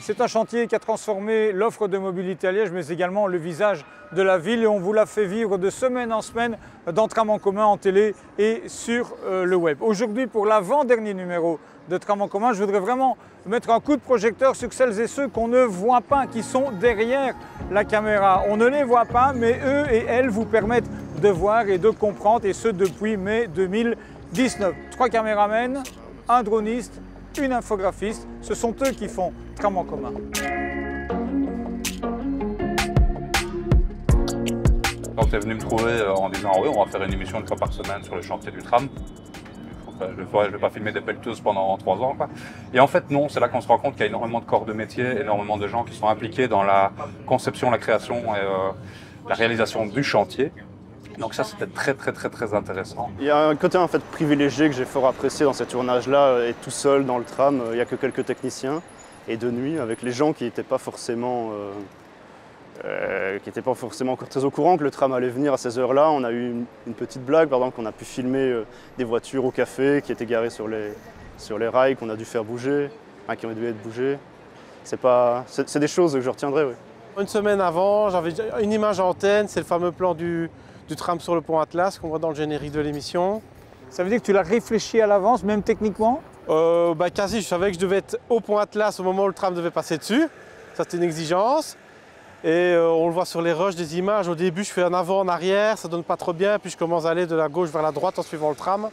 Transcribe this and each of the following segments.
C'est un chantier qui a transformé l'offre de mobilité à Liège, mais également le visage de la ville. Et on vous l'a fait vivre de semaine en semaine dans Tram en commun, en télé et sur le web. Aujourd'hui, pour l'avant-dernier numéro de Tram en commun, je voudrais vraiment mettre un coup de projecteur sur celles et ceux qu'on ne voit pas, qui sont derrière la caméra. On ne les voit pas, mais eux et elles vous permettent de voir et de comprendre, et ce depuis mai 2019. 3 caméramens, un droniste, une infographiste, ce sont eux qui font Tram en commun. Quand tu es venu me trouver en disant oui, on va faire une émission une fois par semaine sur le chantier du tram, je ne vais pas filmer des pelleteuses pendant 3 ans, quoi. Et en fait non, c'est là qu'on se rend compte qu'il y a énormément de corps de métier, énormément de gens qui sont impliqués dans la conception, la création et la réalisation du chantier. Donc ça, c'était très intéressant. Il y a un côté en fait privilégié que j'ai fort apprécié dans ces tournages-là, être tout seul dans le tram, il n'y a que quelques techniciens, et de nuit, avec les gens qui n'étaient pas forcément encore très au courant que le tram allait venir à ces heures-là. On a eu une petite blague, par exemple, qu'on a pu filmer des voitures au café qui étaient garées sur les rails, qu'on a dû faire bouger, qui ont dû être bougées. C'est des choses que je retiendrai, oui. Une semaine avant, j'avais une image antenne, c'est le fameux plan du tram sur le pont Atlas qu'on voit dans le générique de l'émission. Ça veut dire que tu l'as réfléchi à l'avance, même techniquement? Quasi, je savais que je devais être au pont Atlas au moment où le tram devait passer dessus. Ça, c'était une exigence. Et on le voit sur les rushs des images. Au début, je fais en avant, en arrière, ça donne pas trop bien. Puis je commence à aller de la gauche vers la droite en suivant le tram.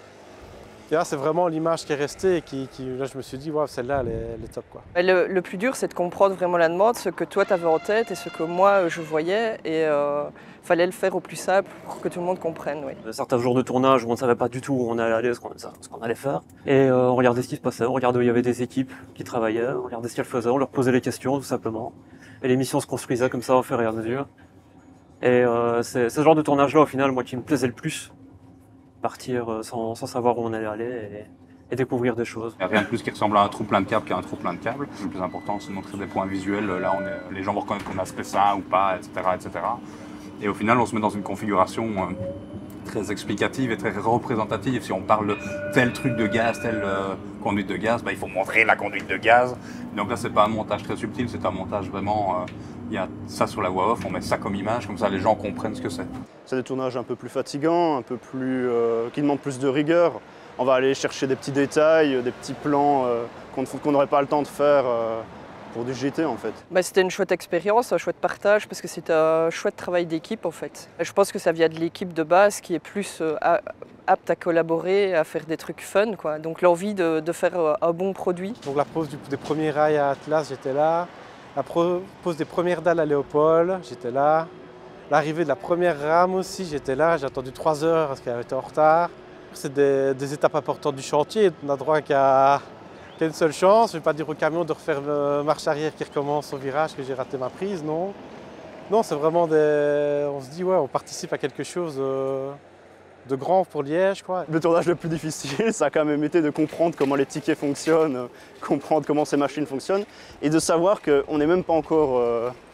Et là, c'est vraiment l'image qui est restée et là, je me suis dit, wow, celle-là, elle est top, quoi. Le plus dur, c'est de comprendre vraiment la demande, ce que toi, tu avais en tête et ce que moi, je voyais. Et fallait le faire au plus simple pour que tout le monde comprenne. Oui. Certains jours de tournage où on ne savait pas du tout où on allait aller, ce qu'on allait faire. Et on regardait ce qui se passait, on regardait où il y avait des équipes qui travaillaient, on regardait ce qu'elles faisaient, on leur posait les questions, tout simplement. Et l'émission se construisait comme ça au fur et à mesure. Et c'est ce genre de tournage-là, au final, moi, qui me plaisait le plus. Partir sans savoir où on allait aller et découvrir des choses. Il n'y a rien de plus qui ressemble à un trou plein de câbles qu'à un trou plein de câbles. Le plus important, c'est de montrer des points visuels. Là, les gens vont reconnaître qu'on a fait ça ou pas, etc. Et au final, on se met dans une configuration très explicative et très représentative. Si on parle de tel truc de gaz, telle conduite de gaz, il faut montrer la conduite de gaz. Donc là, c'est pas un montage très subtil, c'est un montage vraiment... il y a ça sur la voix off, on met ça comme image, comme ça les gens comprennent ce que c'est. C'est des tournages un peu plus fatigants, un peu plus, qui demandent plus de rigueur. On va aller chercher des petits détails, des petits plans qu'on n'aurait pas le temps de faire pour du JT en fait. C'était une chouette expérience, un chouette partage, parce que c'est un chouette travail d'équipe en fait. Je pense que ça vient de l'équipe de base qui est plus apte à collaborer, à faire des trucs fun, quoi. Donc l'envie de faire un bon produit. Donc la pose des premiers rails à Atlas, j'étais là. La pose des premières dalles à Léopold, j'étais là. L'arrivée de la première rame aussi, j'étais là. J'ai attendu 3 heures parce qu'elle était en retard. C'est des étapes importantes du chantier. On a droit qu'à une seule chance. Je ne vais pas dire au camion de refaire marche arrière qui recommence au virage que j'ai raté ma prise, non. Non, c'est vraiment on se dit, ouais, on participe à quelque chose de grand pour Liège, quoi. Le tournage le plus difficile, ça a quand même été de comprendre comment les tickets fonctionnent, comprendre comment ces machines fonctionnent et de savoir qu'on n'est même pas encore...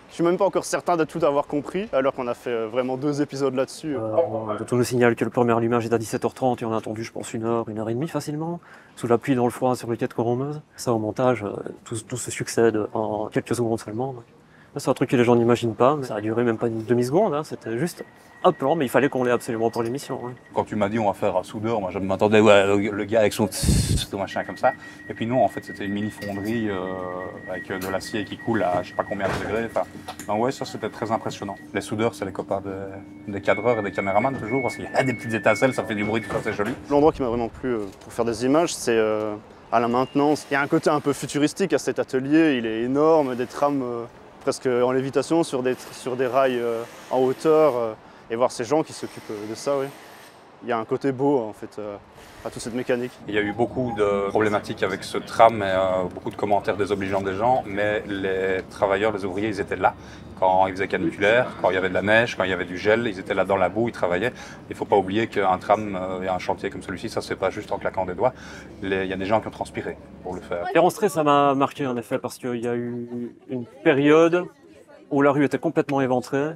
je suis même pas encore certain de tout avoir compris, alors qu'on a fait vraiment 2 épisodes là-dessus. On nous signale que le premier allumage est à 17h30 et on a attendu, je pense, 1 heure, 1 heure et demie facilement, sous la pluie dans le froid sur les quais de Corommeuse. Ça, au montage, tout se succède en quelques secondes seulement. C'est un truc que les gens n'imaginent pas, mais ça a duré même pas une demi-seconde, hein. C'était juste un plan, mais il fallait qu'on l'ait absolument pour l'émission. Hein. Quand tu m'as dit on va faire un soudeur, moi je m'attendais le gars avec son machin comme ça. Et puis non, en fait c'était une mini fonderie avec de l'acier qui coule à je sais pas combien de degrés. Donc ouais, ça c'était très impressionnant. Les soudeurs, c'est les copains des cadreurs et des caméramans toujours, parce qu'il y a des petites étincelles, ça fait du bruit, tout ça c'est joli. L'endroit qui m'a vraiment plu pour faire des images, c'est à la maintenance. Il y a un côté un peu futuristique à cet atelier, il est énorme, des trams presque en lévitation sur des rails en hauteur. Et voir ces gens qui s'occupent de ça, oui. Il y a un côté beau en fait à toute cette mécanique. Il y a eu beaucoup de problématiques avec ce tram et beaucoup de commentaires désobligeants des gens, mais les travailleurs, les ouvriers, ils étaient là quand ils faisaient caniculaire, quand il y avait de la neige, quand il y avait du gel, ils étaient là dans la boue, ils travaillaient. Il ne faut pas oublier qu'un tram et un chantier comme celui-ci, ça ne se fait pas juste en claquant des doigts. Il y a des gens qui ont transpiré pour le faire. Et en stress, ça m'a marqué en effet, parce qu'il y a eu une période où la rue était complètement éventrée.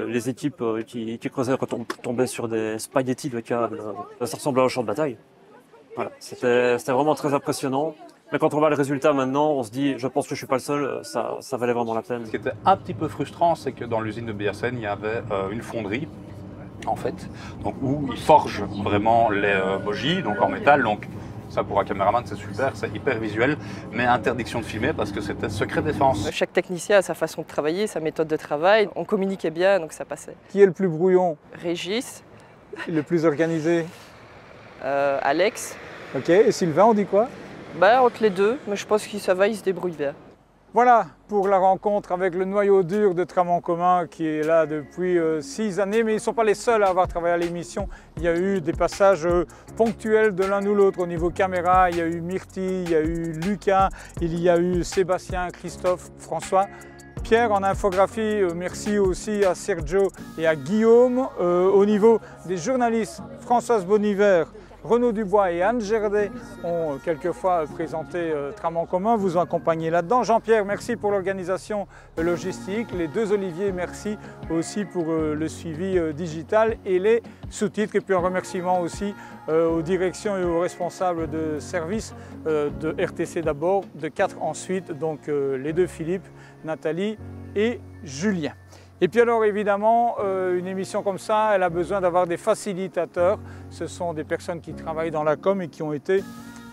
Les équipes qui creusaient tombaient sur des spaghettis de câbles. Ça ressemblait à un champ de bataille. Voilà. C'était vraiment très impressionnant. Mais quand on voit le résultat maintenant, on se dit, je pense que je suis pas le seul, ça valait vraiment la peine. Ce qui était un petit peu frustrant, c'est que dans l'usine de BSN, il y avait une fonderie, en fait, donc où ils forgent vraiment les bogies, donc en métal. Donc ça, pour un caméraman, c'est super, c'est hyper visuel, mais interdiction de filmer parce que c'était secret défense. Chaque technicien a sa façon de travailler, sa méthode de travail. On communiquait bien, donc ça passait. Qui est le plus brouillon? Régis, Le plus organisé? Alex, Ok, et Sylvain, on dit quoi? bah, entre les deux, mais je pense qu'il ça va, il se débrouille bien. Voilà pour la rencontre avec le noyau dur de Tram en commun qui est là depuis 6 années, mais ils ne sont pas les seuls à avoir travaillé à l'émission. Il y a eu des passages ponctuels de l'un ou l'autre au niveau caméra. Il y a eu Myrtille, il y a eu Lucas, il y a eu Sébastien, Christophe, François. Pierre en infographie, merci aussi à Sergio et à Guillaume. Au niveau des journalistes, Françoise Boniver, Renaud Dubois et Anne Gerdet ont quelquefois présenté Tram en commun, vous ont accompagné là-dedans. Jean-Pierre, merci pour l'organisation logistique. Les deux Olivier, merci aussi pour le suivi digital et les sous-titres. Et puis un remerciement aussi aux directions et aux responsables de service de RTC d'abord, de 4 ensuite, donc les deux Philippe, Nathalie et Julien. Et puis alors évidemment, une émission comme ça, elle a besoin d'avoir des facilitateurs. Ce sont des personnes qui travaillent dans la com et qui ont été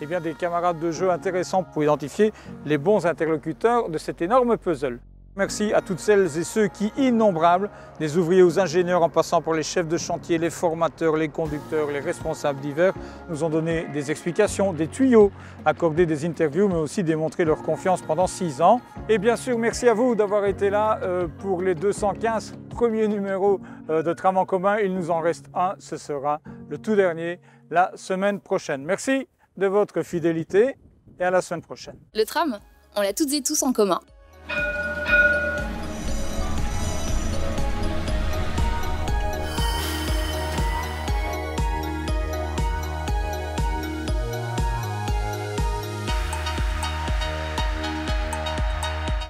des camarades de jeu intéressants pour identifier les bons interlocuteurs de cet énorme puzzle. Merci à toutes celles et ceux qui, innombrables, des ouvriers aux ingénieurs en passant par les chefs de chantier, les formateurs, les conducteurs, les responsables divers, nous ont donné des explications, des tuyaux, accordé des interviews, mais aussi démontré leur confiance pendant 6 ans. Et bien sûr, merci à vous d'avoir été là pour les 215 premiers numéros de Tram en commun. Il nous en reste un, ce sera le tout dernier la semaine prochaine. Merci de votre fidélité et à la semaine prochaine. Le tram, on l'a toutes et tous en commun.